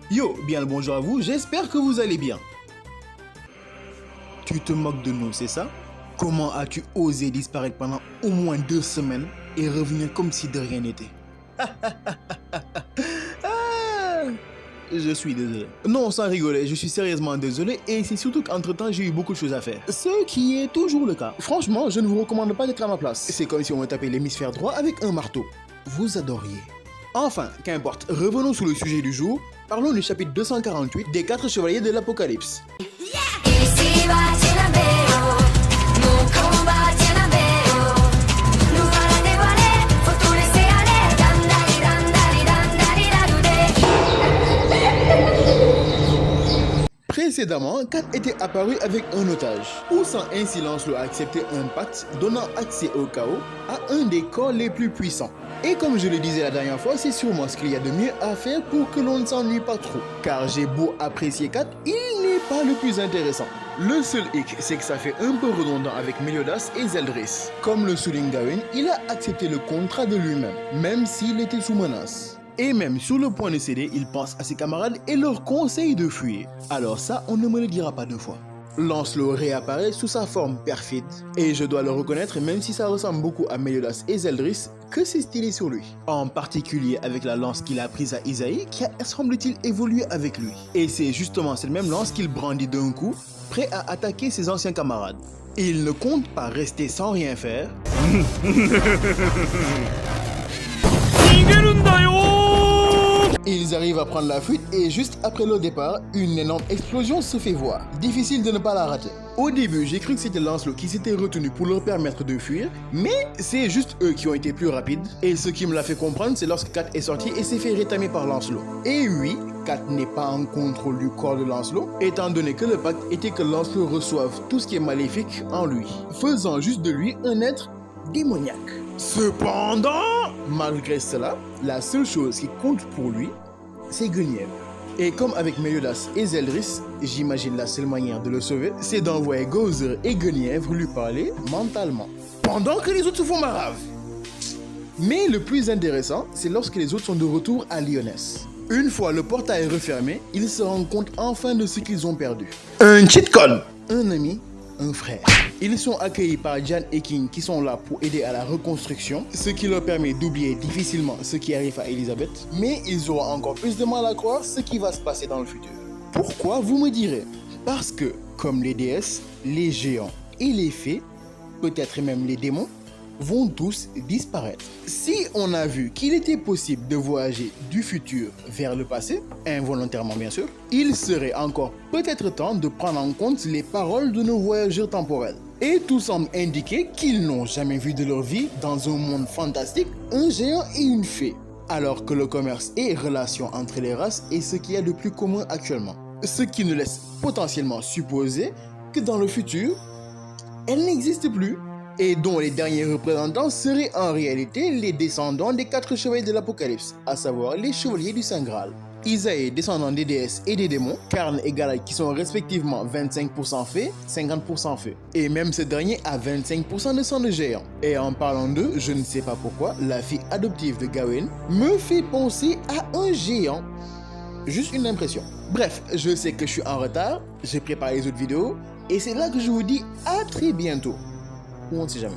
Yo, bien le bonjour à vous, j'espère que vous allez bien. Tu te moques de nous, c'est ça? Comment as-tu osé disparaître pendant au moins 2 semaines et revenir comme si de rien n'était? Je suis désolé. Non, sans rigoler, je suis sérieusement désolé et c'est surtout qu'entre-temps, j'ai eu beaucoup de choses à faire. Ce qui est toujours le cas. Franchement, je ne vous recommande pas d'être à ma place. C'est comme si on me tapait l'hémisphère droit avec un marteau. Vous adoriez. Enfin, qu'importe, revenons sur le sujet du jour. Parlons du chapitre 248 des 4 chevaliers de l'Apocalypse. Précédemment, Kat était apparu avec un otage, poussant ainsi Lancelot à accepter un pacte donnant accès au chaos à un des corps les plus puissants. Et comme je le disais la dernière fois, c'est sûrement ce qu'il y a de mieux à faire pour que l'on ne s'ennuie pas trop. Car j'ai beau apprécier Kat, il n'est pas le plus intéressant. Le seul hic, c'est que ça fait un peu redondant avec Meliodas et Zeldris. Comme le souligne Gawain, il a accepté le contrat de lui-même, même s'il était sous menace. Et même sur le point de céder, il pense à ses camarades et leur conseille de fuir. Alors ça, on ne me le dira pas 2 fois. Lancelot réapparaît sous sa forme perfide. Et je dois le reconnaître, même si ça ressemble beaucoup à Meliodas et Zeldris, que c'est stylé sur lui. En particulier avec la lance qu'il a prise à Isaïe, qui a, semble-t-il, évolué avec lui. Et c'est justement cette même lance qu'il brandit d'un coup, prêt à attaquer ses anciens camarades. Il ne compte pas rester sans rien faire. Ils arrivent à prendre la fuite et juste après leur départ, une énorme explosion se fait voir. Difficile de ne pas la rater. Au début, j'ai cru que c'était Lancelot qui s'était retenu pour leur permettre de fuir, mais c'est juste eux qui ont été plus rapides. Et ce qui me l'a fait comprendre, c'est lorsque Kat est sorti et s'est fait rétamer par Lancelot. Et oui, Kat n'est pas en contrôle du corps de Lancelot, étant donné que le pacte était que Lancelot reçoive tout ce qui est maléfique en lui, faisant juste de lui un être démoniaque. Cependant, malgré cela, la seule chose qui compte pour lui, c'est Guenièvre. Et comme avec Meliodas et Zeldris, j'imagine la seule manière de le sauver, c'est d'envoyer Gozer et Guenièvre lui parler mentalement. Pendant que les autres se font marave. Mais le plus intéressant, c'est lorsque les autres sont de retour à Lyonesse. Une fois le portail refermé, ils se rendent compte enfin de ce qu'ils ont perdu. Un cheat code, un ami, un frère. Ils sont accueillis par Jan et King qui sont là pour aider à la reconstruction, ce qui leur permet d'oublier difficilement ce qui arrive à Elisabeth, mais ils auront encore plus de mal à croire ce qui va se passer dans le futur. Pourquoi, vous me direz? Parce que, comme les déesses, les géants et les fées, peut-être même les démons, vont tous disparaître. Si on a vu qu'il était possible de voyager du futur vers le passé, involontairement bien sûr, il serait encore peut-être temps de prendre en compte les paroles de nos voyageurs temporels. Et tout semble indiquer qu'ils n'ont jamais vu de leur vie, dans un monde fantastique, un géant et une fée. Alors que le commerce et relations entre les races est ce qu'il y a de plus commun actuellement. Ce qui nous laisse potentiellement supposer que dans le futur, elle n'existe plus. Et dont les derniers représentants seraient en réalité les descendants des 4 chevaliers de l'Apocalypse, à savoir les chevaliers du Saint Graal. Isaïe, descendant des déesses et des démons, Karn et Galad qui sont respectivement 25% fées, 50% feux. Et même ce dernier a 25% de sang de géant. Et en parlant d'eux, je ne sais pas pourquoi, la fille adoptive de Gawain me fait penser à un géant. Juste une impression. Bref, je sais que je suis en retard, j'ai préparé les autres vidéos, et c'est là que je vous dis à très bientôt. Ou on ne sait jamais.